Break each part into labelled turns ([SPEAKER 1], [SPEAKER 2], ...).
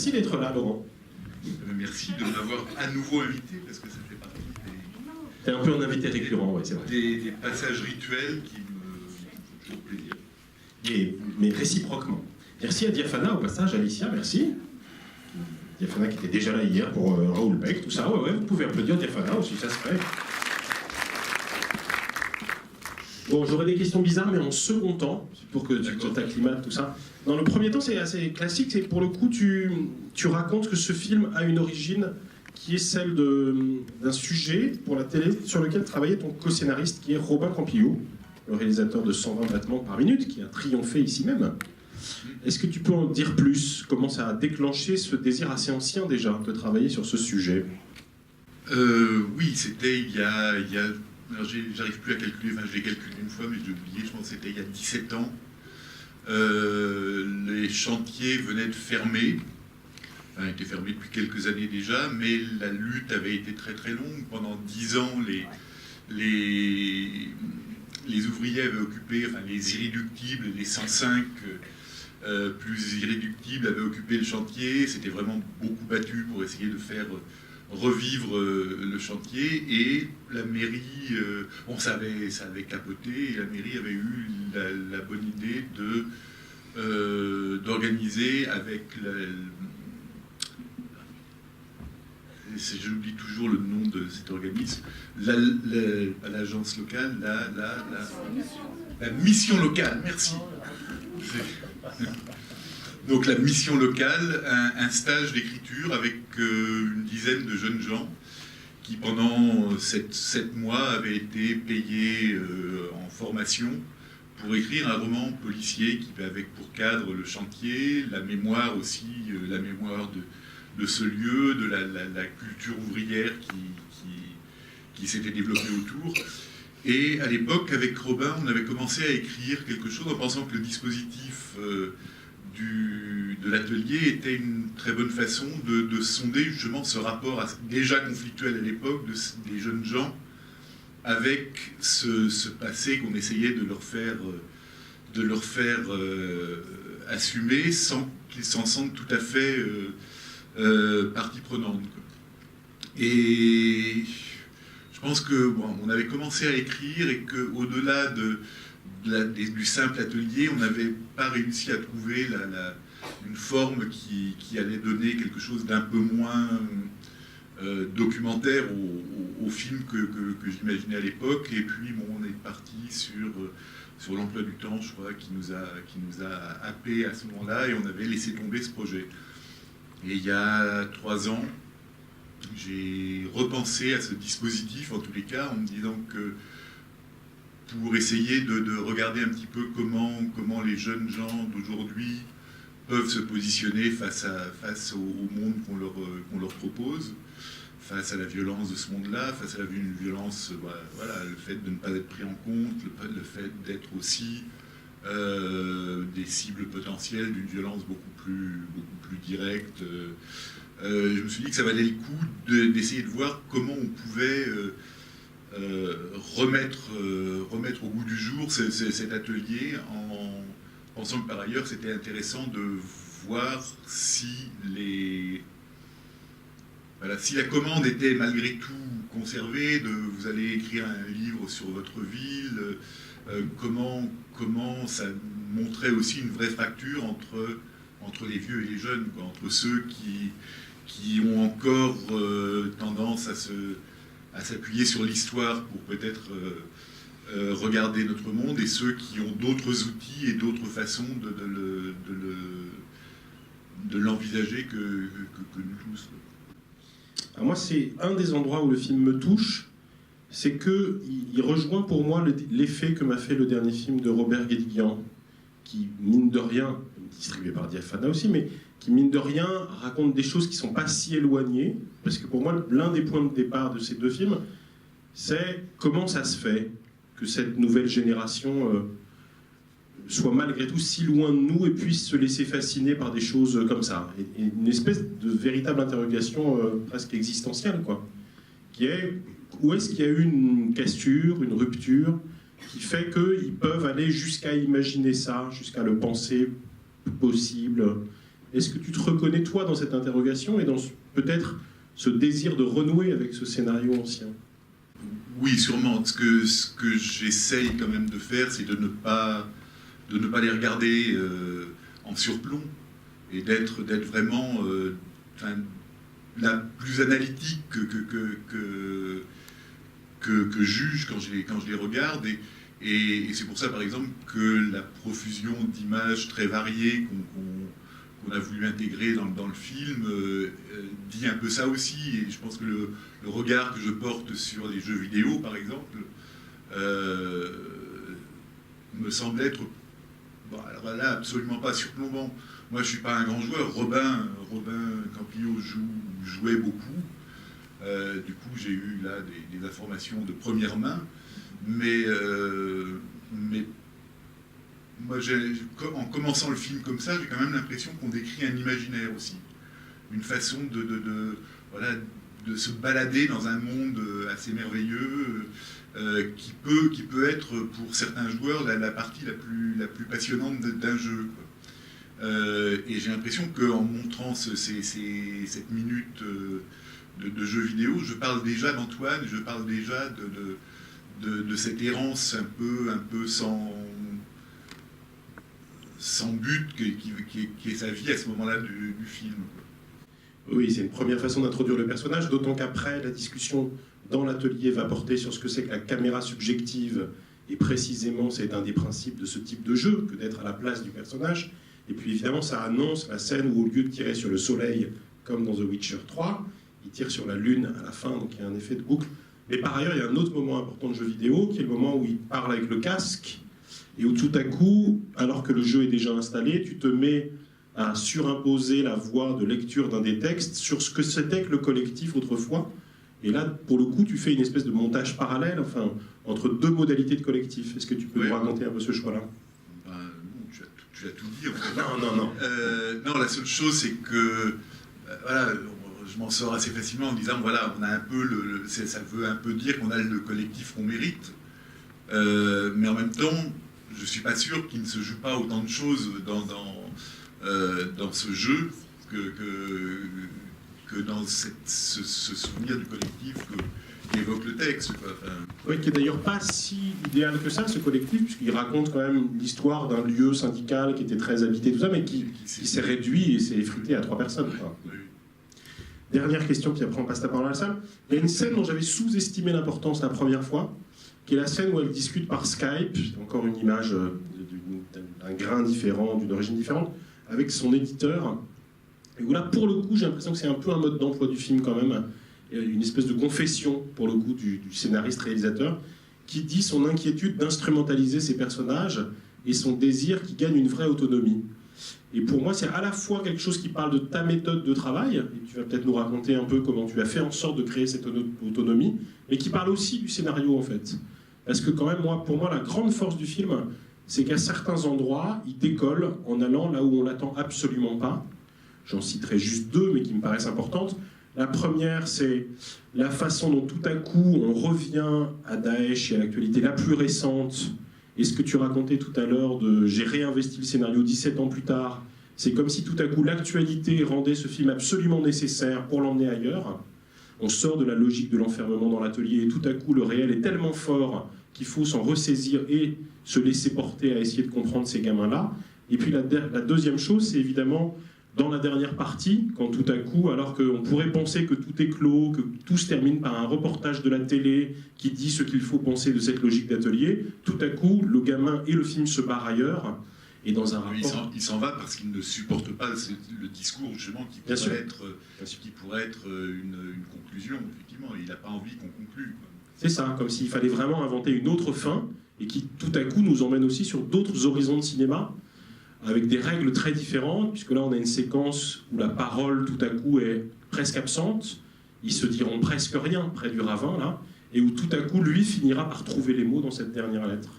[SPEAKER 1] Merci d'être là, Laurent.
[SPEAKER 2] Merci de m'avoir à nouveau invité, parce que ça fait partie
[SPEAKER 1] T'es un peu un invité récurrent, ouais, c'est vrai.
[SPEAKER 2] des passages rituels qui me font plaisir.
[SPEAKER 1] Mais réciproquement. Merci à Diafana, au passage, Alicia, merci. Diafana qui était déjà là hier pour Raoul Peck, tout ça. Ouais, vous pouvez applaudir Diafana aussi, ça se fait. Bon, j'aurais des questions bizarres, mais en second temps, pour que tu t'acclimates, tout ça. Dans le premier temps, c'est assez classique, c'est que pour le coup, tu racontes que ce film a une origine qui est celle d'un sujet pour la télé sur lequel travaillait ton co-scénariste, qui est Robin Campillo, le réalisateur de 120 battements par minute, qui a triomphé ici même. Est-ce que tu peux en dire plus? Comment ça a déclenché ce désir assez ancien déjà de travailler sur ce sujet?
[SPEAKER 2] Oui, c'était il y a alors j'arrive plus à calculer, enfin je l'ai calculé une fois, mais j'ai oublié, je pense que c'était il y a 17 ans. Les chantiers venaient de fermer. Enfin, étaient fermés depuis quelques années déjà, mais la lutte avait été très très longue. Pendant 10 ans, les ouvriers avaient occupé, enfin les irréductibles, les 105 plus irréductibles avaient occupé le chantier. C'était vraiment beaucoup battu pour essayer de faire revivre le chantier, et la mairie, ça avait capoté, et la mairie avait eu la bonne idée d'organiser avec j'oublie toujours le nom de cet organisme, pas l'agence locale, la mission locale, merci. Donc la mission locale, un stage d'écriture avec une dizaine de jeunes gens qui pendant 7 mois avaient été payés en formation pour écrire un roman policier qui avait avec pour cadre le chantier, la mémoire aussi, la mémoire de ce lieu, de la culture ouvrière qui s'était développée autour. Et à l'époque, avec Robin, on avait commencé à écrire quelque chose en pensant que le dispositif de l'atelier était une très bonne façon de sonder justement ce rapport déjà conflictuel à l'époque des jeunes gens avec ce passé qu'on essayait de leur faire assumer sans qu'ils s'en sentent tout à fait partie prenante. Et je pense que on avait commencé à écrire et qu'au-delà du simple atelier, on n'avait pas réussi à trouver une forme qui allait donner quelque chose d'un peu moins documentaire au film que j'imaginais à l'époque. Et puis on est parti sur l'emploi du temps, je crois, qui nous a happé à ce moment-là, et on avait laissé tomber ce projet. Et il y a 3 ans, j'ai repensé à ce dispositif, en tous les cas, en me disant que pour essayer de regarder un petit peu comment les jeunes gens d'aujourd'hui peuvent se positionner face au monde qu'on leur propose, face à la violence de ce monde-là, face à la violence, voilà, le fait de ne pas être pris en compte, le fait d'être aussi des cibles potentielles d'une violence beaucoup plus directe. Je me suis dit que ça valait le coup d'essayer de voir comment on pouvait remettre au goût du jour cet atelier, en pensant que par ailleurs c'était intéressant de voir si la commande était malgré tout conservée, vous allez écrire un livre sur votre ville, comment ça montrait aussi une vraie fracture entre les vieux et les jeunes, quoi, entre ceux qui ont encore tendance à s'appuyer sur l'histoire pour peut-être regarder notre monde, et ceux qui ont d'autres outils et d'autres façons de l'envisager que nous tous.
[SPEAKER 1] Alors moi, c'est un des endroits où le film me touche, c'est qu'il rejoint pour moi l'effet que m'a fait le dernier film de Robert Guédiguian, qui, mine de rien, distribué par Diafana aussi, mais qui, mine de rien, raconte des choses qui ne sont pas si éloignées, parce que pour moi, l'un des points de départ de ces 2 films, c'est comment ça se fait que cette nouvelle génération soit malgré tout si loin de nous et puisse se laisser fasciner par des choses comme ça. Et une espèce de véritable interrogation presque existentielle, quoi, qui est où est-ce qu'il y a eu une cassure, une rupture, qui fait qu'ils peuvent aller jusqu'à imaginer ça, jusqu'à le penser possible, Est-ce que tu te reconnais, toi, dans cette interrogation et dans peut-être ce désir de renouer avec ce scénario ancien?
[SPEAKER 2] Oui, sûrement. Ce que j'essaye quand même de faire, c'est de ne pas les regarder en surplomb et d'être vraiment la plus analytique que juge quand je les regarde. Et c'est pour ça, par exemple, que la profusion d'images très variées qu'on a voulu intégrer dans le film dit un peu ça aussi. Et je pense que le regard que je porte sur les jeux vidéo, par exemple, me semble être, bon, alors là, absolument pas surplombant. Moi, je ne suis pas un grand joueur. Robin Campillo jouait beaucoup. Du coup, j'ai eu là des informations de première main. Mais moi, en commençant le film comme ça, j'ai quand même l'impression qu'on décrit un imaginaire aussi. Une façon de se balader dans un monde assez merveilleux qui peut être, pour certains joueurs, la partie la plus passionnante d'un jeu, quoi. Et j'ai l'impression qu'en montrant cette minute de jeu vidéo, je parle déjà d'Antoine, je parle déjà de cette errance un peu sans but qui est sa vie à ce moment-là du film.
[SPEAKER 1] Oui, c'est une première façon d'introduire le personnage, d'autant qu'après, la discussion dans l'atelier va porter sur ce que c'est que la caméra subjective, et précisément, c'est un des principes de ce type de jeu, que d'être à la place du personnage. Et puis évidemment, ça annonce la scène où, au lieu de tirer sur le soleil, comme dans The Witcher 3, il tire sur la lune à la fin, donc il y a un effet de boucle. Mais par ailleurs, il y a un autre moment important de jeu vidéo, qui est le moment où il parle avec le casque, et où tout à coup, alors que le jeu est déjà installé, tu te mets à surimposer la voix de lecture d'un des textes sur ce que c'était que le collectif autrefois. Et là, pour le coup, tu fais une espèce de montage parallèle, enfin, entre deux modalités de collectif. Est-ce que tu peux nous raconter un peu ce choix-là?
[SPEAKER 2] Non, tu as tout dit, en fait.
[SPEAKER 1] Non.
[SPEAKER 2] Non, la seule chose, c'est que... voilà, je m'en sors assez facilement en disant, voilà, on a un peu ça veut un peu dire qu'on a le collectif qu'on mérite. Mais en même temps, je ne suis pas sûr qu'il ne se joue pas autant de choses dans ce jeu que dans ce souvenir du collectif qu'évoque le texte, quoi. Enfin...
[SPEAKER 1] Oui, qui est d'ailleurs pas si idéal que ça, ce collectif, puisqu'il raconte quand même l'histoire d'un lieu syndical qui était très habité, tout ça, mais qui s'est réduit et s'est effrité à 3 personnes. Quoi. Oui. Dernière question, puis après on passe la parole à la salle. Il y a une scène dont j'avais sous-estimé l'importance la première fois, qui est la scène où elle discute par Skype, encore une image d'un grain différent, d'une origine différente, avec son éditeur. Et où là, pour le coup, j'ai l'impression que c'est un peu un mode d'emploi du film quand même, une espèce de confession, pour le coup, du scénariste-réalisateur, qui dit son inquiétude d'instrumentaliser ses personnages et son désir qui gagne une vraie autonomie. Et pour moi, c'est à la fois quelque chose qui parle de ta méthode de travail, et tu vas peut-être nous raconter un peu comment tu as fait en sorte de créer cette autonomie, mais qui parle aussi du scénario, en fait. Parce que quand même, pour moi, la grande force du film, c'est qu'à certains endroits, il décolle en allant là où on l'attend absolument pas. J'en citerai juste 2, mais qui me paraissent importantes. La première, c'est la façon dont tout à coup, on revient à Daesh et à l'actualité la plus récente. Et ce que tu racontais tout à l'heure de « j'ai réinvesti le scénario 17 ans plus tard », c'est comme si tout à coup l'actualité rendait ce film absolument nécessaire pour l'emmener ailleurs. On sort de la logique de l'enfermement dans l'atelier et tout à coup le réel est tellement fort qu'il faut s'en ressaisir et se laisser porter à essayer de comprendre ces gamins-là. Et puis la deuxième chose, c'est évidemment dans la dernière partie, quand tout à coup, alors qu'on pourrait penser que tout est clos, que tout se termine par un reportage de la télé qui dit ce qu'il faut penser de cette logique d'atelier, tout à coup, le gamin et le film se barrent ailleurs. Et dans un rapport...
[SPEAKER 2] Il s'en va parce qu'il ne supporte pas le discours, justement, qui pourrait être une conclusion, effectivement. Il n'a pas envie qu'on conclue, quoi.
[SPEAKER 1] C'est ça, comme s'il fallait vraiment inventer une autre fin, et qui, tout à coup, nous emmène aussi sur d'autres horizons de cinéma, avec des règles très différentes, puisque là, on a une séquence où la parole, tout à coup, est presque absente. Ils se diront presque rien près du ravin, là, et où, tout à coup, lui finira par trouver les mots dans cette dernière lettre.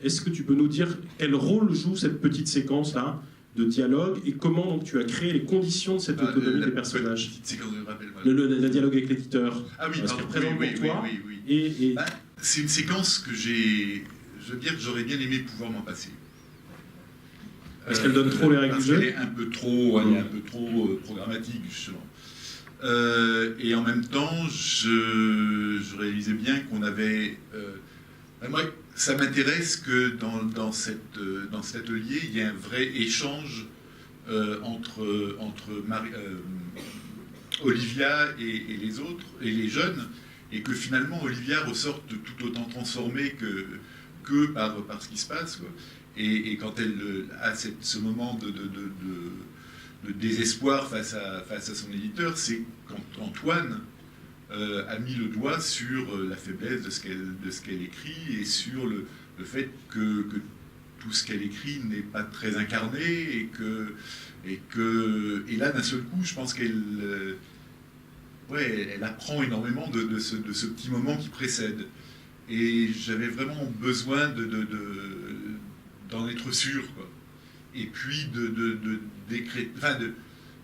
[SPEAKER 1] Est-ce que tu peux nous dire quel rôle joue cette petite séquence-là de dialogue, et comment donc tu as créé les conditions de cette autonomie des personnages?
[SPEAKER 2] Petite séquence de rappel,
[SPEAKER 1] le dialogue avec l'éditeur.
[SPEAKER 2] Ah oui,
[SPEAKER 1] parce
[SPEAKER 2] pardon,
[SPEAKER 1] que présente pour toi.
[SPEAKER 2] Oui. C'est une séquence que je veux dire que j'aurais bien aimé pouvoir m'en passer.
[SPEAKER 1] Est-ce qu'elle donne trop les règles du jeu ?
[SPEAKER 2] Elle est un peu trop, elle est un peu trop programmatique, justement. Et en même temps, je réalisais bien qu'on avait... moi, ça m'intéresse que dans cet atelier, il y ait un vrai échange entre Olivia et les autres, et les jeunes, et que finalement Olivia ressorte tout autant transformée que par ce qui se passe, quoi. Et quand elle a ce moment de désespoir face à son éditeur, c'est quand Antoine a mis le doigt sur la faiblesse de ce qu'elle écrit et sur le fait que tout ce qu'elle écrit n'est pas très incarné et là d'un seul coup je pense qu'elle elle apprend énormément de ce petit moment qui précède, et j'avais vraiment besoin d'en être sûr, quoi. Et puis de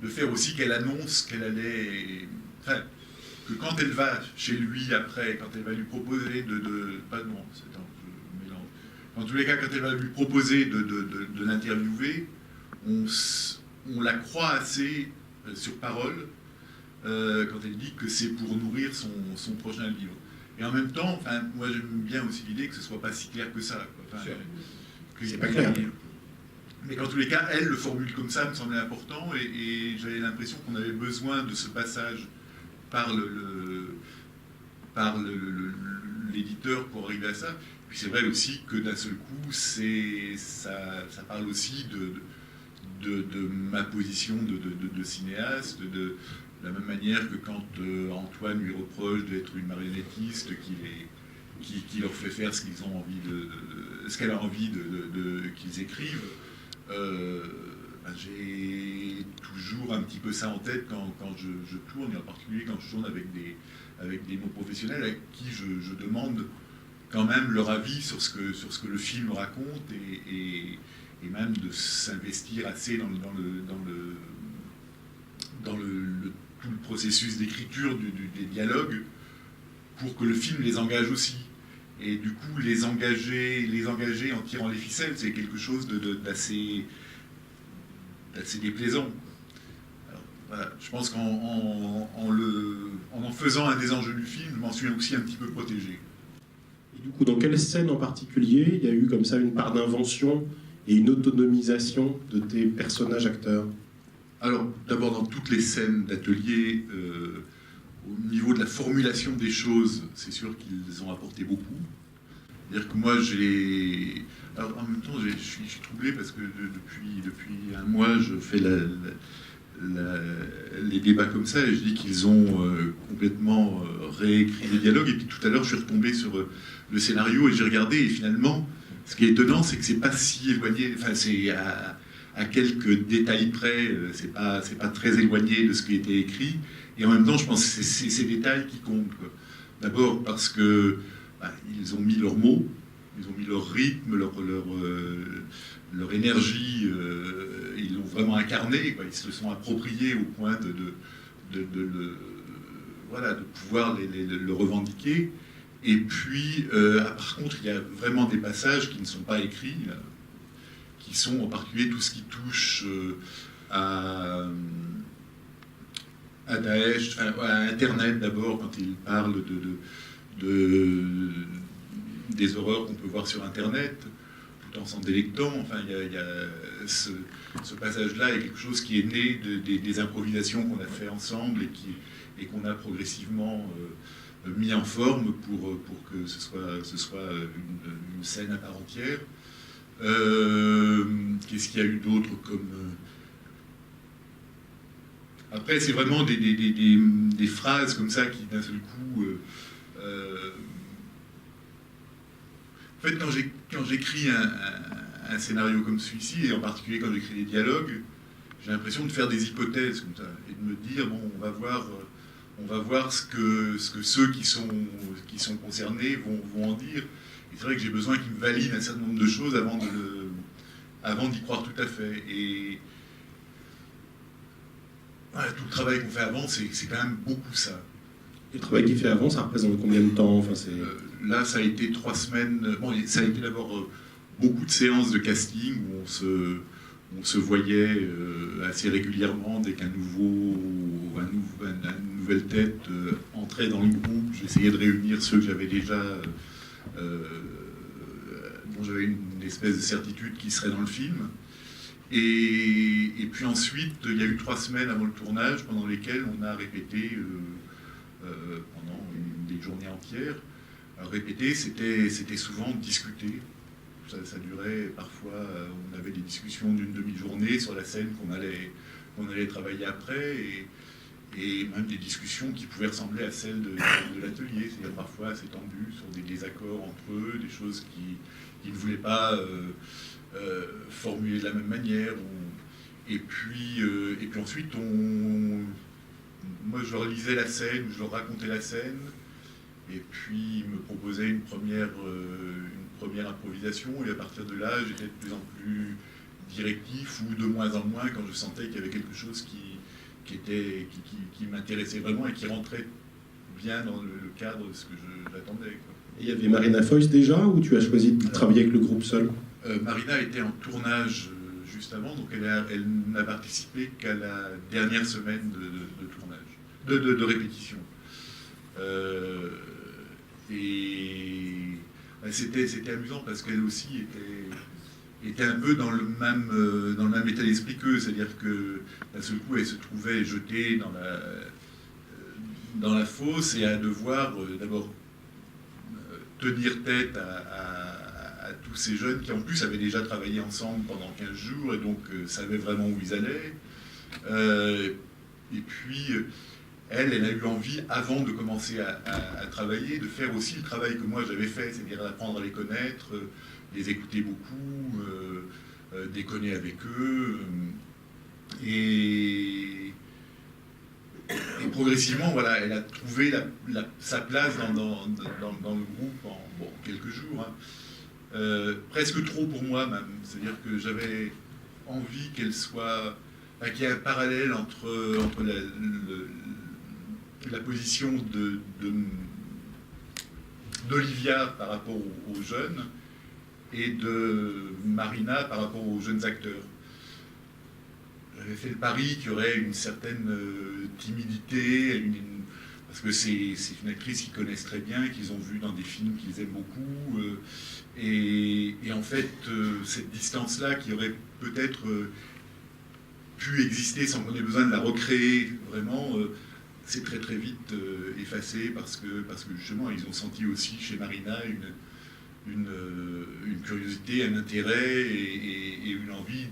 [SPEAKER 2] faire aussi qu'elle annonce qu'elle allait, que quand elle va chez lui après, quand elle va lui proposer en tous les cas, quand elle va lui proposer de l'interviewer, on la croit assez sur parole quand elle dit que c'est pour nourrir son prochain livre. Et en même temps, moi j'aime bien aussi l'idée que ce soit pas si clair que ça, quoi.
[SPEAKER 1] C'est pas clair.
[SPEAKER 2] Mais dans tous les cas, elle le formule comme ça me semblait important, et j'avais l'impression qu'on avait besoin de ce passage par l'éditeur pour arriver à ça. Puis c'est vrai aussi que d'un seul coup, ça parle aussi de ma position de cinéaste, de la même manière que quand Antoine lui reproche d'être une marionnettiste qui leur fait faire ce qu'ils ont envie ce qu'elle a envie qu'ils écrivent. J'ai toujours un petit peu ça en tête quand je tourne, et en particulier quand je tourne avec des mots professionnels avec qui je demande quand même leur avis sur ce que le film raconte, et même de s'investir assez dans tout le processus d'écriture des dialogues pour que le film les engage aussi. Et du coup, les engager en tirant les ficelles, c'est quelque chose d'assez déplaisant. Alors, voilà, je pense qu'en faisant un des enjeux du film, je m'en suis aussi un petit peu protégé.
[SPEAKER 1] Et du coup, dans quelle scène en particulier il y a eu comme ça une part d'invention et une autonomisation de tes personnages acteurs ?
[SPEAKER 2] Alors, d'abord, dans toutes les scènes d'atelier, au niveau de la formulation des choses, c'est sûr qu'ils ont apporté beaucoup. C'est-à-dire que moi, alors, en même temps, je suis troublé parce que depuis un mois, je fais les débats comme ça, et je dis qu'ils ont complètement réécrit les dialogues. Et puis tout à l'heure, je suis retombé sur le scénario et j'ai regardé, et finalement, ce qui est étonnant, c'est que c'est pas si éloigné. Enfin, c'est à quelques détails près, c'est pas très éloigné de ce qui a été écrit. Et en même temps, je pense que c'est ces détails qui comptent, quoi. D'abord parce que ils ont mis leurs mots, ils ont mis leur rythme, leur énergie, ils l'ont vraiment incarné, quoi. Ils se le sont appropriés au point de pouvoir le revendiquer. Et puis, par contre, il y a vraiment des passages qui ne sont pas écrits, là, qui sont en particulier tout ce qui touche à Daesh, à Internet d'abord, quand il parle des horreurs qu'on peut voir sur Internet, tout en s'en délectant. Enfin, il y a ce passage-là est quelque chose qui est né des improvisations qu'on a fait ensemble et qu'on a progressivement mis en forme pour que ce soit une scène à part entière. Qu'est-ce qu'il y a eu d'autre comme... Après, c'est vraiment des phrases comme ça qui, d'un seul coup... En fait, quand j'écris un scénario comme celui-ci, et en particulier quand j'écris des dialogues, j'ai l'impression de faire des hypothèses comme ça, et de me dire, bon, on va voir ce que ceux qui sont concernés vont en dire. Et c'est vrai que j'ai besoin qu'ils me valident un certain nombre de choses avant d'y croire tout à fait. Et voilà, tout le travail qu'on fait avant, c'est quand même beaucoup ça.
[SPEAKER 1] Et le travail qu'il fait avant, ça représente combien de temps? Enfin,
[SPEAKER 2] là, ça a été 3 semaines. Bon, ça a été d'abord beaucoup de séances de casting où on se voyait assez régulièrement dès qu'un nouvelle tête entrait dans le groupe. J'essayais de réunir ceux que j'avais déjà, dont j'avais une espèce de certitude qui serait dans le film. Et puis ensuite, il y a eu 3 semaines avant le tournage pendant lesquelles on a répété pendant des journées entières. Alors, répéter, c'était souvent discuter. Ça durait parfois, on avait des discussions d'une demi-journée sur la scène qu'on allait travailler après, et même des discussions qui pouvaient ressembler à celles de l'atelier, c'est-à-dire parfois assez tendues sur des désaccords entre eux, des choses qu'ils ne voulaient pas formuler de la même manière. Et puis ensuite, moi je leur lisais la scène, je leur racontais la scène, et puis ils me proposaient une première improvisation, et à partir de là, j'étais de plus en plus directif, ou de moins en moins quand je sentais qu'il y avait quelque chose qui m'intéressait vraiment et qui rentrait bien dans le cadre de ce que j'attendais.
[SPEAKER 1] Et il y avait Marina Foïs déjà, ou tu as choisi de travailler avec le groupe seul?
[SPEAKER 2] Marina était en tournage juste avant, donc elle n'a participé qu'à la dernière semaine de tournage, de répétition. Et c'était amusant parce qu'elle aussi était un peu dans le même état d'esprit qu'eux, c'est-à-dire que d'un seul coup elle se trouvait jetée dans la fosse et à devoir d'abord tenir tête à tous ces jeunes qui en plus avaient déjà travaillé ensemble pendant 15 jours et donc savaient vraiment où ils allaient. Et puis elle a eu envie, avant de commencer à travailler, de faire aussi le travail que moi j'avais fait, c'est-à-dire d'apprendre à les connaître, les écouter beaucoup, déconner avec eux. Et progressivement, voilà, elle a trouvé sa place dans le groupe en quelques jours. Presque trop pour moi même. C'est-à-dire que j'avais envie qu'elle soit... qu'il y ait un parallèle entre la position d'Olivia par rapport aux jeunes et de Marina par rapport aux jeunes acteurs. J'avais fait le pari qu'il y aurait une certaine timidité, parce que c'est une actrice qu'ils connaissent très bien, qu'ils ont vu dans des films qu'ils aiment beaucoup, et en fait, cette distance-là qui aurait peut-être pu exister sans qu'on ait besoin de la recréer vraiment, c'est très très vite effacé parce que justement ils ont senti aussi chez Marina une curiosité, un intérêt et une envie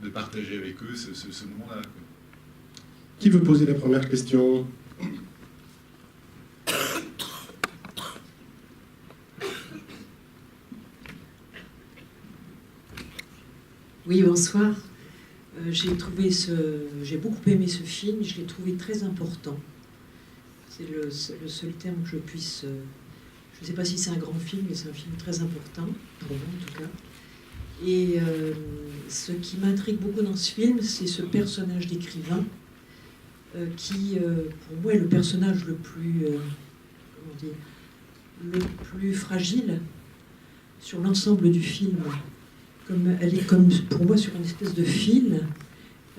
[SPEAKER 2] de partager avec eux ce moment-là.
[SPEAKER 1] Qui veut poser la première question?
[SPEAKER 3] Oui, bonsoir. J'ai beaucoup aimé ce film, je l'ai trouvé très important. C'est le seul terme que je puisse... je ne sais pas si c'est un grand film, mais c'est un film très important, pour moi en tout cas. Et ce qui m'intrigue beaucoup dans ce film, c'est ce personnage d'écrivain qui, pour moi, est le personnage le plus, le plus fragile sur l'ensemble du film. Elle est comme, pour moi, sur une espèce de fil.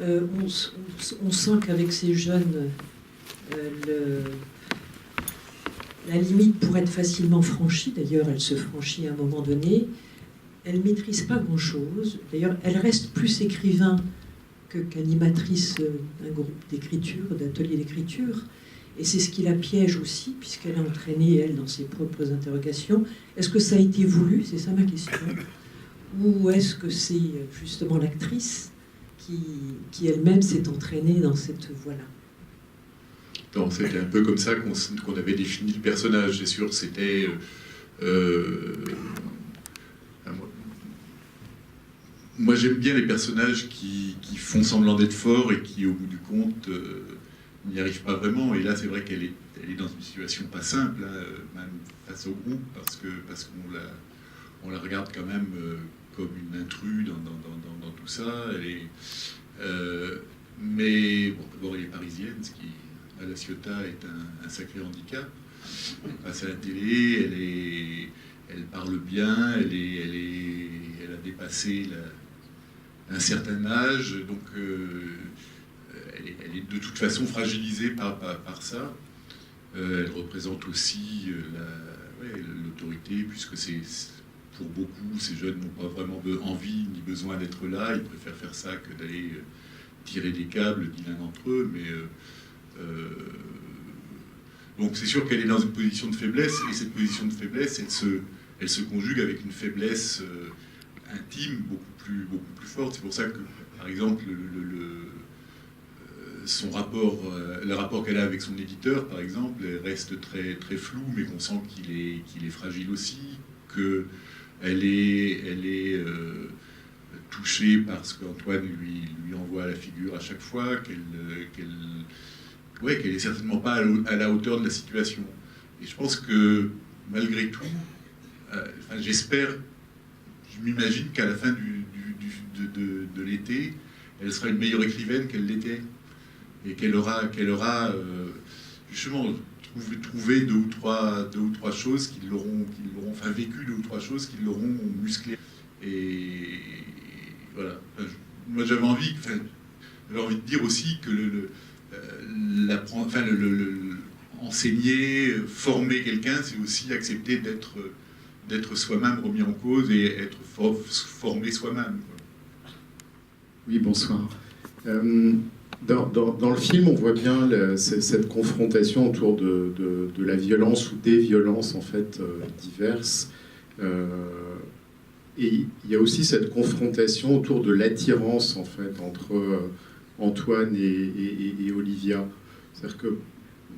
[SPEAKER 3] On sent qu'avec ces jeunes, la limite pourrait être facilement franchie. D'ailleurs, elle se franchit à un moment donné. Elle ne maîtrise pas grand-chose. D'ailleurs, elle reste plus écrivain qu'animatrice d'un groupe d'écriture, d'atelier d'écriture. Et c'est ce qui la piège aussi, puisqu'elle a entraîné, elle, dans ses propres interrogations. Est-ce que ça a été voulu? C'est ça ma question. Ou est-ce que c'est justement l'actrice qui elle-même s'est entraînée dans cette voie-là?
[SPEAKER 2] Non, c'était un peu comme ça qu'on avait défini le personnage, c'est sûr. C'était... moi, j'aime bien les personnages qui font semblant d'être forts et qui, au bout du compte, n'y arrivent pas vraiment. Et là, c'est vrai qu'elle est dans une situation pas simple, hein, même face au groupe, parce qu'on la regarde quand même... comme une intruse dans tout ça. Mais bon, d'abord elle est parisienne, ce qui à La Ciotat est un sacré handicap. Elle passe à la télé, elle parle bien, elle a dépassé un certain âge, donc elle est de toute façon fragilisée par ça. Elle représente aussi l'autorité, puisque pour beaucoup, ces jeunes n'ont pas vraiment envie ni besoin d'être là, ils préfèrent faire ça que d'aller tirer des câbles, dit l'un d'entre eux, mais donc c'est sûr qu'elle est dans une position de faiblesse, et cette position de faiblesse, elle se conjugue avec une faiblesse intime beaucoup plus forte. C'est pour ça que, par exemple, son rapport, le rapport qu'elle a avec son éditeur, par exemple, reste très, très flou, mais qu'on sent qu'il est fragile aussi, qu'elle est touchée parce qu'Antoine lui envoie à la figure à chaque fois, qu'elle est certainement pas à la hauteur de la situation. Et je pense que, malgré tout, j'espère, je m'imagine qu'à la fin de l'été, elle sera une meilleure écrivaine qu'elle l'était. Et qu'elle aura justement trouvé deux ou trois choses qui l'auront, vécu deux ou trois choses qui l'auront musclé. Et voilà. Moi, j'avais envie de dire aussi que enseigner, former quelqu'un, c'est aussi accepter d'être soi-même remis en cause et être formé soi-même.
[SPEAKER 4] Oui, bonsoir. Dans le film, on voit bien cette confrontation autour de la violence ou des violences en fait diverses. Et il y a aussi cette confrontation autour de l'attirance en fait entre Antoine et Olivia. C'est-à-dire que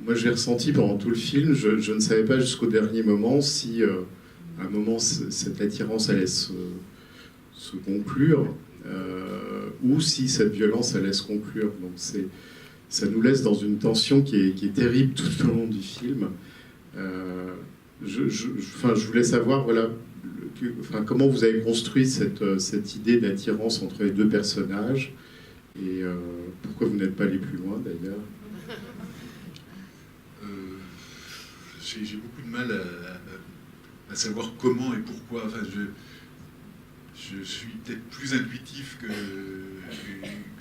[SPEAKER 4] moi j'ai ressenti pendant tout le film, je ne savais pas jusqu'au dernier moment si à un moment cette attirance allait se conclure. Ou si cette violence allait se conclure. Donc ça nous laisse dans une tension qui est terrible tout au long du film. Je voulais savoir, voilà, comment vous avez construit cette idée d'attirance entre les deux personnages et pourquoi vous n'êtes pas allé plus loin d'ailleurs.
[SPEAKER 2] J'ai beaucoup de mal à savoir comment et pourquoi. Je suis peut-être plus intuitif que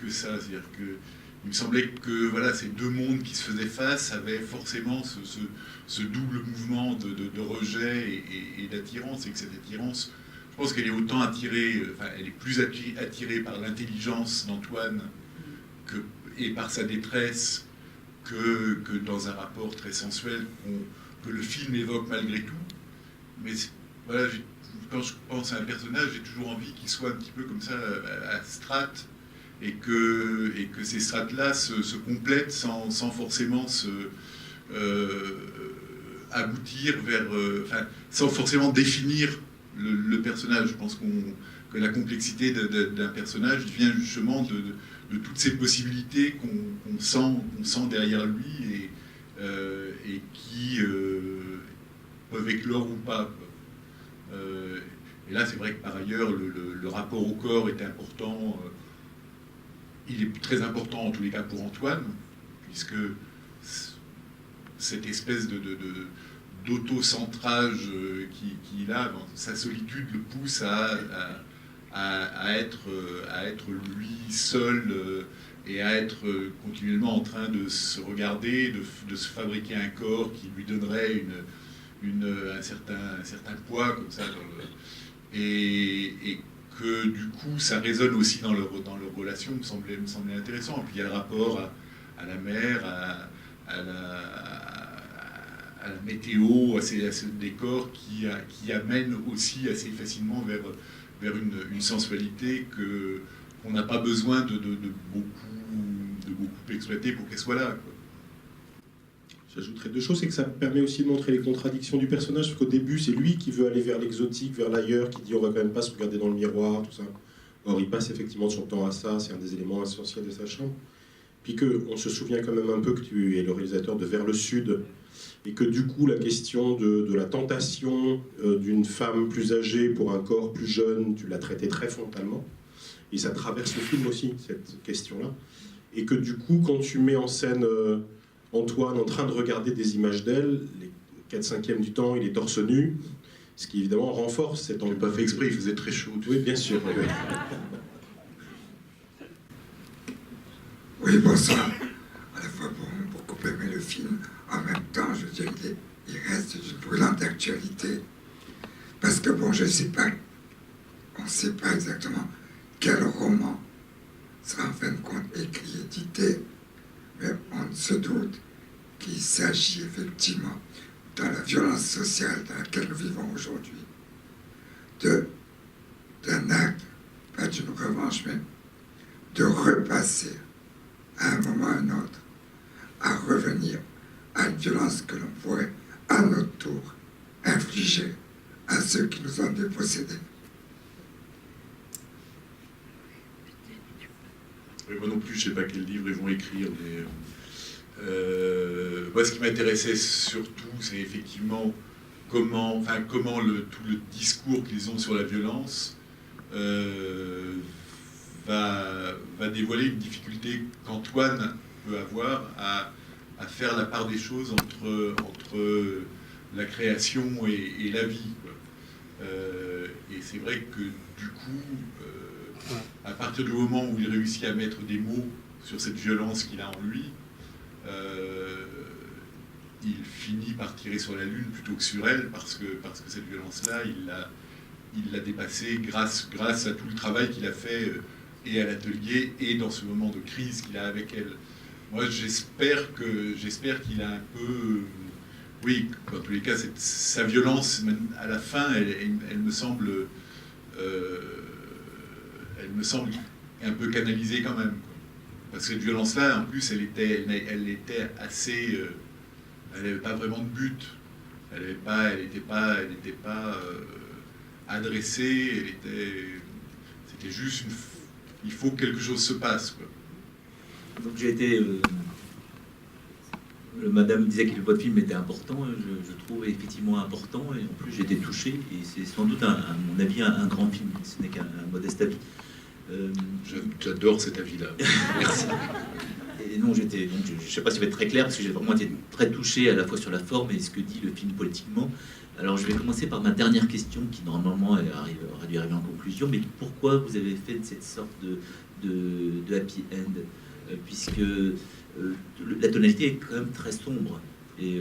[SPEAKER 2] ça. C'est-à-dire qu'il me semblait que voilà, ces deux mondes qui se faisaient face avaient forcément ce double mouvement de rejet et d'attirance. Et que cette attirance, je pense qu'elle est autant attirée, elle est plus attirée par l'intelligence d'Antoine et par sa détresse que dans un rapport très sensuel que le film évoque malgré tout. Mais voilà, quand je pense à un personnage, j'ai toujours envie qu'il soit un petit peu comme ça, à strates, et que ces strates-là se complètent sans forcément aboutir vers... sans forcément définir le personnage. Je pense que la complexité d'un personnage vient justement de toutes ces possibilités qu'on sent derrière lui et qui peuvent éclore ou pas. Et là, c'est vrai que par ailleurs, le rapport au corps est important. Il est très important en tous les cas pour Antoine, puisque cette espèce d'autocentrage qu'il a, sa solitude le pousse à être lui seul et à être continuellement en train de se regarder, de se fabriquer un corps qui lui donnerait un certain poids comme ça et que du coup ça résonne aussi dans leur relation, me semblait intéressant. Et puis il y a le rapport à la mer, à la météo, à ce décor qui amène aussi assez facilement vers une sensualité qu'on n'a pas besoin de beaucoup exploiter pour qu'elle soit là, quoi.
[SPEAKER 1] J'ajouterais deux choses, c'est que ça permet aussi de montrer les contradictions du personnage, parce qu'au début, c'est lui qui veut aller vers l'exotique, vers l'ailleurs, qui dit on va quand même pas se regarder dans le miroir, tout ça. Or, il passe effectivement son temps à ça, c'est un des éléments essentiels de sa chambre. Puis on se souvient quand même un peu que tu es le réalisateur de Vers le Sud, et que du coup, la question de la tentation d'une femme plus âgée pour un corps plus jeune, tu l'as traité très frontalement. Et ça traverse le film aussi, cette question-là. Et que du coup, quand tu mets en scène... Antoine en train de regarder des images d'elle, les 4/5 du temps, il est torse nu, ce qui évidemment renforce cette...
[SPEAKER 2] Je n'ai pas fait exprès, il faisait très chaud.
[SPEAKER 1] Oui, bien sûr. Oui.
[SPEAKER 5] Oui, bonsoir. À la fois, beaucoup aimé le film. En même temps, je veux dire, il reste d'une brûlante actualité. Parce que, bon, je ne sais pas, on ne sait pas exactement quel roman sera en fin de compte écrit, édité, mais on se doute qu'il s'agit effectivement, dans la violence sociale dans laquelle nous vivons aujourd'hui, d'un acte, pas d'une revanche, mais de repasser à un moment ou à un autre, à revenir à une violence que l'on pourrait à notre tour infliger à ceux qui nous ont dépossédés.
[SPEAKER 2] Oui, moi non plus, je ne sais pas quel livre ils vont écrire, mais moi, ce qui m'intéressait surtout, c'est effectivement comment tout le discours qu'ils ont sur la violence va dévoiler une difficulté qu'Antoine peut avoir à faire la part des choses entre la création et la vie, quoi. Et c'est vrai que du coup, à partir du moment où il réussit à mettre des mots sur cette violence qu'il a en lui, il finit par tirer sur la lune plutôt que sur elle, parce que cette violence-là, il l'a dépassée grâce à tout le travail qu'il a fait et à l'atelier et dans ce moment de crise qu'il a avec elle. Moi, j'espère qu'il a un peu... Oui, dans tous les cas, sa violence, à la fin, elle me semble un peu canalisée quand même, quoi. Parce que cette violence-là, en plus, elle était assez... elle n'avait pas vraiment de but. Elle n'était pas adressée. C'était juste il faut que quelque chose se passe, quoi.
[SPEAKER 6] Donc j'ai été... Madame disait que votre film était important, je trouve effectivement important, et en plus j'ai été touché, et c'est sans doute, à mon avis, un grand film, ce n'est qu'un modeste avis.
[SPEAKER 2] J'adore cet avis-là.
[SPEAKER 6] Merci. Et non, je ne sais pas si je vais être très clair, parce que j'ai vraiment été très touché à la fois sur la forme et ce que dit le film politiquement. Alors je vais commencer par ma dernière question, qui normalement aurait dû arriver en conclusion, mais pourquoi vous avez fait cette sorte de happy end, puisque la tonalité est quand même très sombre, et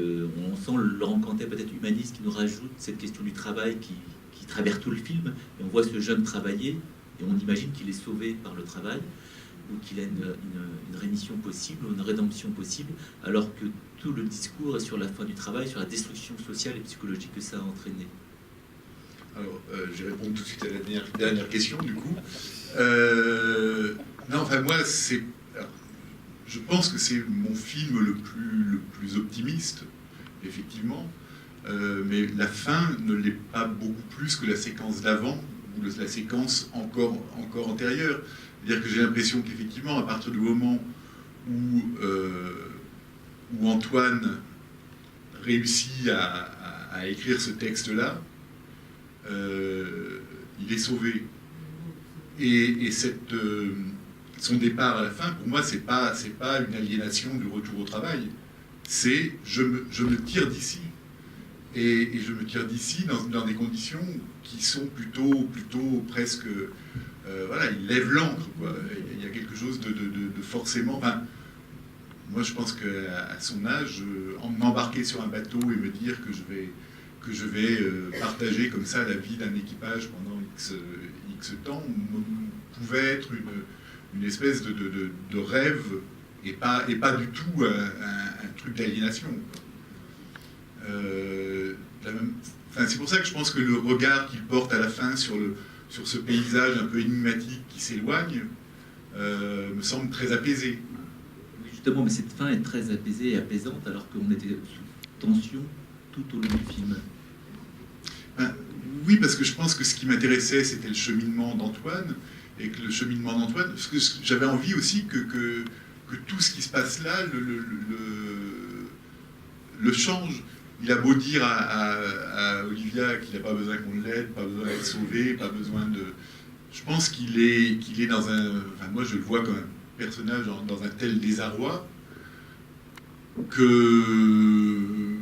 [SPEAKER 6] on sent Laurent Cantet peut-être humaniste qui nous rajoute cette question du travail qui traverse tout le film, et on voit ce jeune travailler, et on imagine qu'il est sauvé par le travail, ou qu'il a une rémission possible, ou une rédemption possible, alors que tout le discours est sur la fin du travail, sur la destruction sociale et psychologique que ça a entraîné.
[SPEAKER 2] Alors, je vais répondre tout de suite à la dernière question, du coup. Non, enfin, moi, je pense que c'est mon film le plus optimiste, effectivement, mais la fin ne l'est pas beaucoup plus que la séquence d'avant, ou la séquence encore antérieure. C'est-à-dire que j'ai l'impression qu'effectivement, à partir du moment où Antoine réussit à écrire ce texte-là, il est sauvé. Et son départ à la fin, pour moi, c'est pas une aliénation du retour au travail. C'est je me tire d'ici. Et je me tire d'ici dans des conditions qui sont plutôt presque... voilà, il lève l'encre, quoi. Il y a quelque chose de forcément... Enfin, moi, je pense qu'à son âge, m'embarquer sur un bateau et me dire que je vais partager comme ça la vie d'un équipage pendant X temps pouvait être une espèce de rêve et pas du tout un truc d'aliénation. Enfin, c'est pour ça que je pense que le regard qu'il porte à la fin sur ce paysage un peu énigmatique qui s'éloigne me semble très apaisé.
[SPEAKER 6] Justement, mais cette fin est très apaisée et apaisante, alors qu'on était sous tension tout au long du film.
[SPEAKER 2] Oui, parce que je pense que ce qui m'intéressait, c'était le cheminement d'Antoine, et que le cheminement d'Antoine, parce que j'avais envie aussi que tout ce qui se passe là le change. Il a beau dire à Olivia qu'il n'a pas besoin qu'on l'aide, pas besoin d'être sauvé, pas besoin de... Je pense qu'il est dans un... Enfin, moi, je le vois comme un personnage dans un tel désarroi que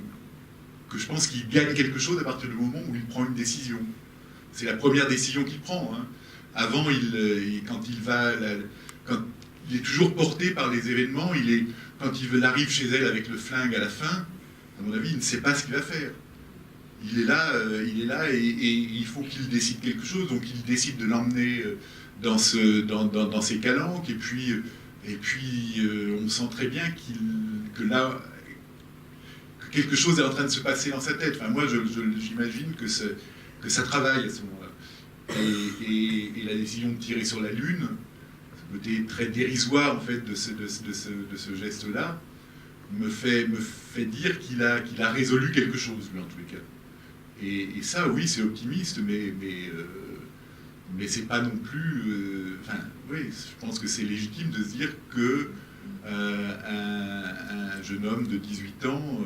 [SPEAKER 2] je pense qu'il gagne quelque chose à partir du moment où il prend une décision. C'est la première décision qu'il prend, hein. Avant, quand il est toujours porté par les événements. Quand il arrive chez elle avec le flingue à la fin, à mon avis, il ne sait pas ce qu'il va faire. Il est là et il faut qu'il décide quelque chose. Donc il décide de l'emmener dans ses calanques. Et puis on sent très bien que quelque chose est en train de se passer dans sa tête. Enfin, moi, j'imagine que ça travaille à ce moment-là. Et la décision de tirer sur la Lune, ce côté très dérisoire en fait de ce geste-là, me fait dire qu'il a résolu quelque chose, lui, en tous les cas. Et ça, oui, c'est optimiste, mais c'est pas non plus... oui, je pense que c'est légitime de se dire que un jeune homme de 18 ans,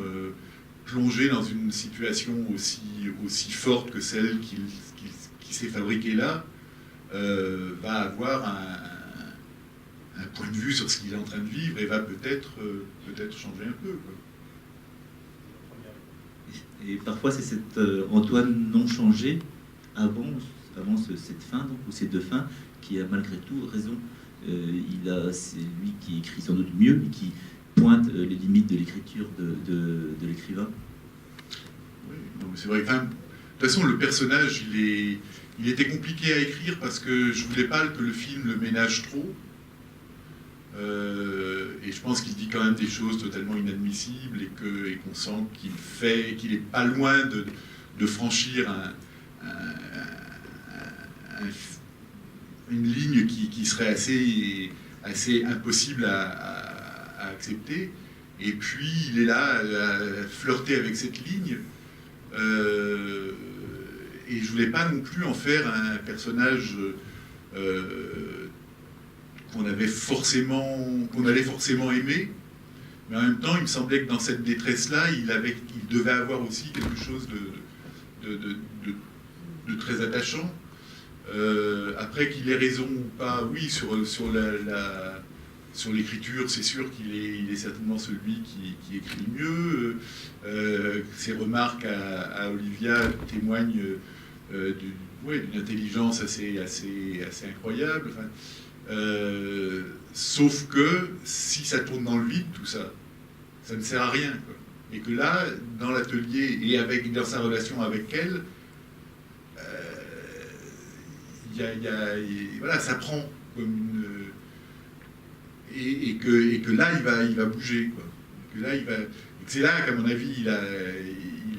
[SPEAKER 2] plongé dans une situation aussi forte que celle qui s'est fabriquée là, va avoir un point de vue sur ce qu'il est en train de vivre et va peut-être changer un peu, quoi.
[SPEAKER 6] Et parfois, c'est cet Antoine non changé avant cette fin, donc, ou ces deux fins, qui a malgré tout raison. C'est lui qui écrit sans doute mieux, et qui pointe les limites de l'écriture de l'écrivain.
[SPEAKER 2] Oui, c'est vrai. Enfin, de toute façon, le personnage, il était compliqué à écrire parce que je voulais pas que le film le ménage trop. Et je pense qu'il dit quand même des choses totalement inadmissibles et qu'on sent qu'il est pas loin de franchir une ligne qui serait assez impossible à accepter. Et puis il est là à flirter avec cette ligne. Et je voulais pas non plus en faire un personnage qu'on allait forcément aimer, mais en même temps, il me semblait que dans cette détresse-là, il devait avoir aussi quelque chose de très attachant. Après qu'il ait raison ou pas, oui, sur l'écriture, c'est sûr qu'il est certainement celui qui écrit mieux. Ses remarques à Olivia témoignent d'une intelligence assez incroyable. Enfin, sauf que si ça tourne dans le vide, tout ça, ça ne sert à rien, quoi. Et que là, dans l'atelier et dans sa relation avec elle, voilà, ça prend comme et que là, il va bouger, quoi. Et que là, c'est là qu'à mon avis, il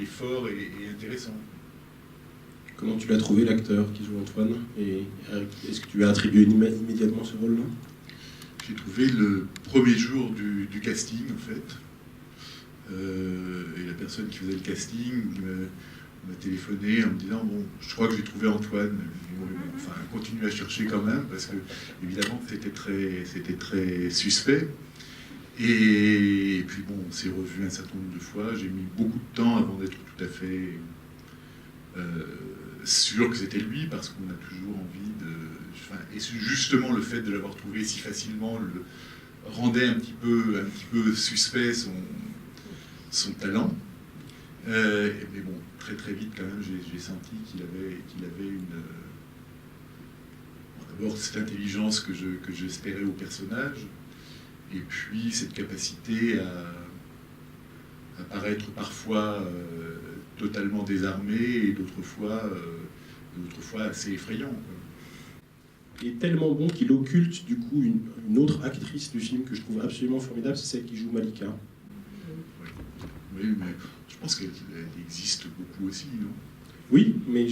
[SPEAKER 2] est fort et intéressant.
[SPEAKER 1] Comment tu l'as trouvé, l'acteur qui joue Antoine? Et est-ce que tu lui as attribué immédiatement ce rôle-là?
[SPEAKER 2] J'ai trouvé le premier jour du casting, en fait. Et la personne qui faisait le casting m'a téléphoné en me disant « Bon, je crois que j'ai trouvé Antoine. » Enfin, continue à chercher quand même, parce que, évidemment, c'était très suspect. Et puis, bon, on s'est revu un certain nombre de fois. J'ai mis beaucoup de temps avant d'être tout à fait... sûr que c'était lui, parce qu'on a toujours envie de... Enfin, et justement, le fait de l'avoir trouvé si facilement le rendait un petit peu suspect son talent. Mais bon, très très vite quand même, j'ai senti qu'il avait une... Bon, d'abord, cette intelligence que j'espérais au personnage, et puis cette capacité à paraître parfois... totalement désarmé et d'autres fois assez effrayant, quoi.
[SPEAKER 1] Il est tellement bon qu'il occulte du coup une autre actrice du film que je trouve absolument formidable, c'est celle qui joue Malika.
[SPEAKER 2] Oui, mais je pense qu'elle existe beaucoup aussi, non?
[SPEAKER 1] Oui, mais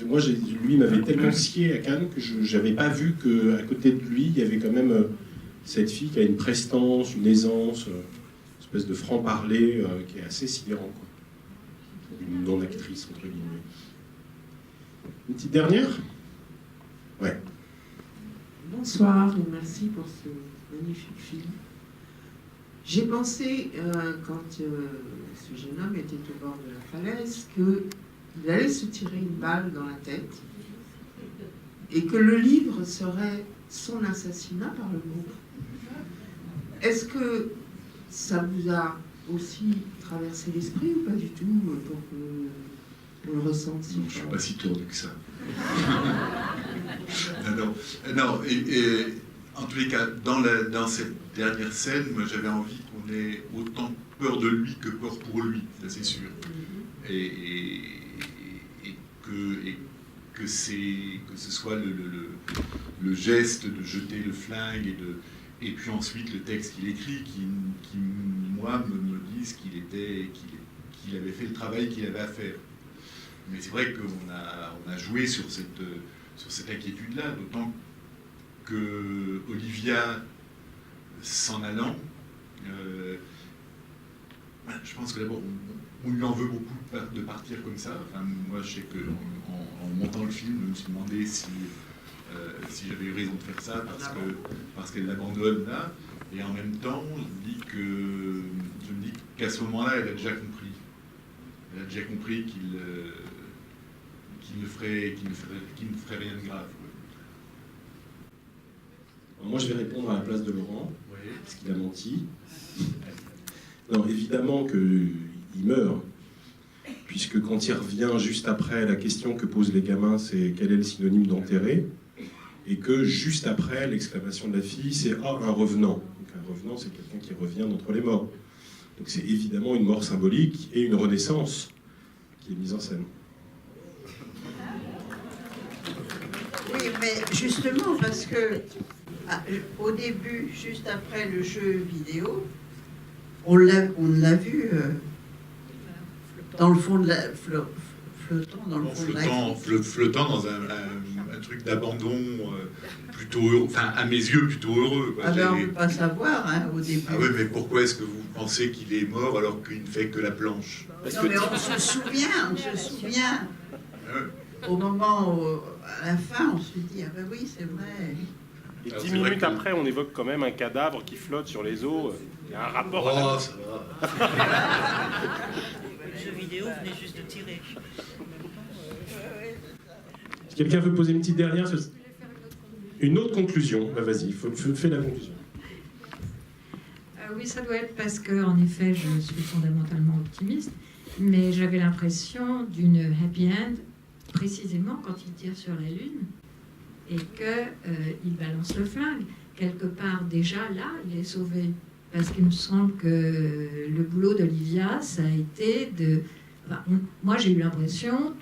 [SPEAKER 1] moi, lui m'avait tellement scié à Cannes que je n'avais pas vu qu'à côté de lui, il y avait quand même cette fille qui a une prestance, une aisance, une espèce de franc-parler qui est assez sidérant, quoi. Une non-actrice, entre guillemets. Une petite dernière? Ouais.
[SPEAKER 7] Bonsoir et merci pour ce magnifique film. J'ai pensé, quand ce jeune homme était au bord de la falaise, qu'il allait se tirer une balle dans la tête et que le livre serait son assassinat par le groupe. Est-ce que ça vous a aussi traverser l'esprit ou pas du tout pour que vous le ressentiez?
[SPEAKER 2] Je ne suis pas si tourné que ça. Non. En tous les cas, dans cette dernière scène, moi j'avais envie qu'on ait autant peur de lui que peur pour lui, ça c'est sûr. Et que ce soit le geste de jeter le flingue et puis ensuite le texte qu'il écrit qui moi, me disent qu'il avait fait le travail qu'il avait à faire. Mais c'est vrai qu'on a joué sur cette inquiétude-là, d'autant que Olivia, s'en allant, je pense que d'abord, on lui en veut beaucoup de partir comme ça. Enfin, moi, je sais qu'en montant le film, je me suis demandé si j'avais eu raison de faire ça parce qu'elle l'abandonne là. Et en même temps, je me dis qu'à ce moment-là, elle a déjà compris. Elle a déjà compris qu'il ne ferait rien de grave.
[SPEAKER 1] Moi, je vais répondre à la place de Laurent,
[SPEAKER 2] Oui.
[SPEAKER 1] parce qu'il a menti. Non, évidemment qu'il meurt, puisque quand il revient juste après, la question que posent les gamins, c'est quel est le synonyme d'enterré, et que juste après, l'exclamation de la fille, c'est « Ah, un revenant ». Donc un revenant, c'est quelqu'un qui revient d'entre les morts. Donc c'est évidemment une mort symbolique et une renaissance qui est mise en scène.
[SPEAKER 8] Oui, mais justement, parce que au début, juste après le jeu vidéo, on l'a vu dans le fond de la... flottant dans le fond de la...
[SPEAKER 2] Flottant dans un truc d'abandon plutôt heureux, enfin à mes yeux plutôt heureux.
[SPEAKER 8] Ah ben on ne peut pas savoir hein, au début.
[SPEAKER 2] Ah ouais, mais pourquoi est-ce que vous pensez qu'il est mort alors qu'il ne fait que la planche?
[SPEAKER 8] Non mais on se souvient. Au moment, à la fin, on se dit, ah ben oui, c'est vrai.
[SPEAKER 9] Et 10 minutes après, on évoque quand même un cadavre qui flotte sur les eaux. Il y a un rapport à la...
[SPEAKER 2] ça va.
[SPEAKER 10] Le jeu vidéo venait juste de tirer.
[SPEAKER 1] Si quelqu'un veut poser une petite dernière... Une autre conclusion. Bah, vas-y, fais la conclusion.
[SPEAKER 11] Oui, ça doit être parce que, en effet, je suis fondamentalement optimiste, mais j'avais l'impression d'une happy end, précisément quand il tire sur la Lune et qu'il balance le flingue. Quelque part, déjà, là, il est sauvé. Parce qu'il me semble que le boulot d'Olivia, ça a été de... Enfin, moi, j'ai eu l'impression,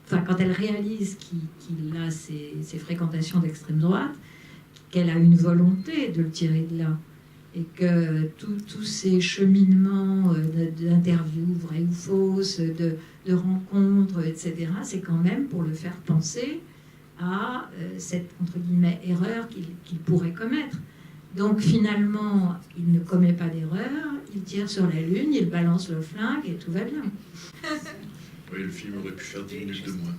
[SPEAKER 11] quand elle réalise qu'il a ses fréquentations d'extrême droite, qu'elle a une volonté de le tirer de là. Et que tous ces cheminements d'interviews vraies ou fausses, de rencontres, etc., c'est quand même pour le faire penser à cette, entre guillemets, erreur qu'il pourrait commettre. Donc finalement, il ne commet pas d'erreur, il tire sur la Lune, il balance le flingue et tout va bien.
[SPEAKER 2] Oui, le film aurait pu faire 10 minutes de moins.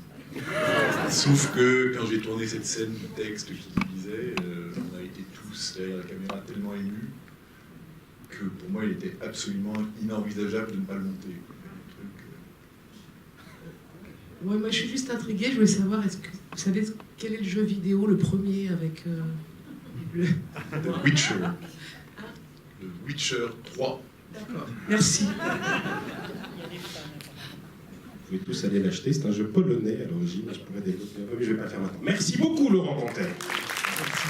[SPEAKER 2] Sauf que quand j'ai tourné cette scène du texte qui disait, on a été tous derrière la caméra tellement émus que pour moi, il était absolument inenvisageable de ne pas le monter.
[SPEAKER 12] Ouais, moi, je suis juste intriguée. Je voulais savoir, est-ce que vous savez quel est le jeu vidéo, le premier avec le...
[SPEAKER 2] The Witcher. Le Witcher 3.
[SPEAKER 12] D'accord. Merci.
[SPEAKER 1] Vous pouvez tous aller l'acheter. C'est un jeu polonais à l'origine. Je pourrais développer un peu, mais je ne vais pas le faire maintenant. Merci beaucoup, Laurent Cantet.
[SPEAKER 12] Merci.